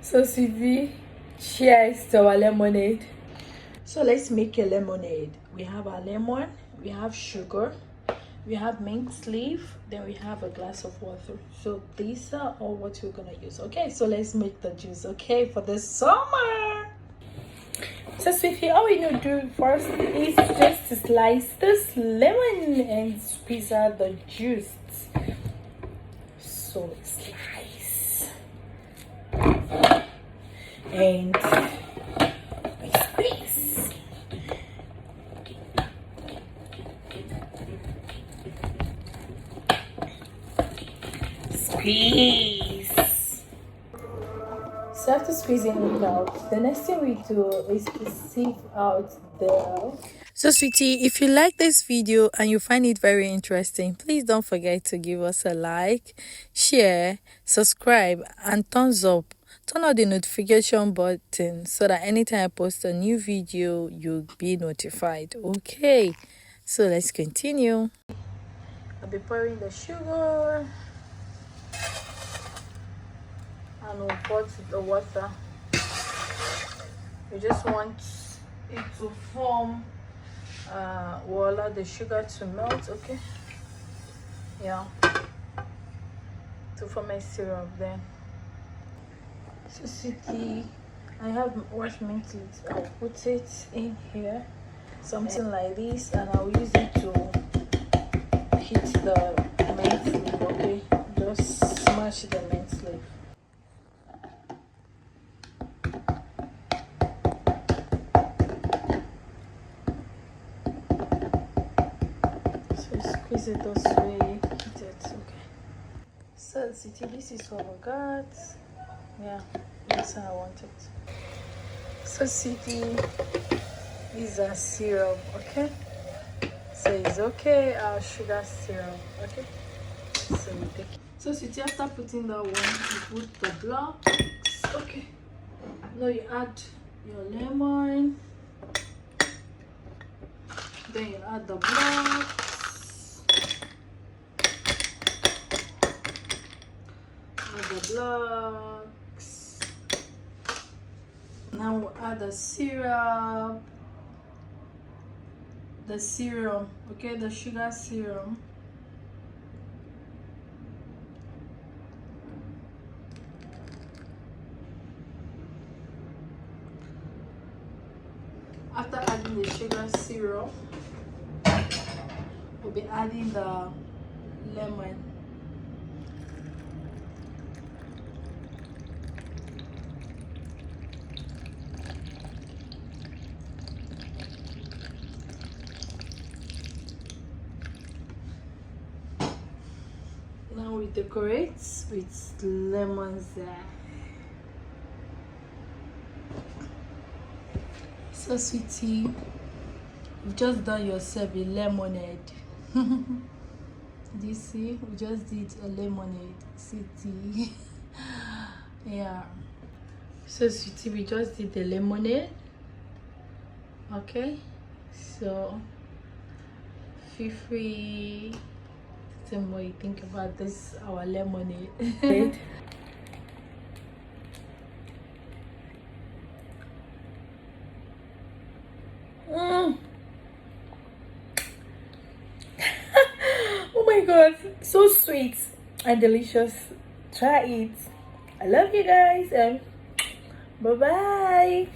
So Sylvie, cheers to our lemonade. So let's make a lemonade. We have our lemon, we have sugar, we have mint leaf, then we have a glass of water. So these are all what we're gonna use. Okay, so let's make the juice, okay, for the summer. So Sweetie, all we need to do first is just to slice this lemon and squeeze out the juice. So slice and squeeze. Squeeze. So after squeezing it out, the next thing we do is to sieve out the... So Sweetie, if you like this video and you find it very interesting, please don't forget to give us a like, share, subscribe, and thumbs up. Turn on the notification button so that anytime I post a new video, you'll be notified. Okay, so let's continue. I'll be pouring the sugar and we'll put the water. We just want it to form, we'll allow the sugar to melt, okay? Yeah, to form a syrup then. So Sweetie, I have washed mint leaf. I'll put it in here, something like this, and I'll use it to hit the mint leaf, okay? Just smash the mint leaf. Squeeze it this way, hit it, okay. So Sweetie, this is what we got. Yeah, that's how I want it. So Sweetie, these are syrup, okay? So it's okay, our sugar syrup, okay? So we take it. So Sweetie, after putting that one, you put the blocks, okay? Now you add your lemon, then you add the blocks. The blocks. Now we'll add the syrup, the serum, okay, the sugar serum. After adding the sugar syrup, we'll be adding the lemon. Now we decorate with lemon zest. So Sweetie, you've just done yourself a lemonade. Do you see? We just did a lemonade, Sweetie. Yeah. So Sweetie, we just did the lemonade. Okay. So feel free to tell me what you think about this, our lemonade. Oh my god, so sweet and delicious. Try it. I love you guys and bye bye.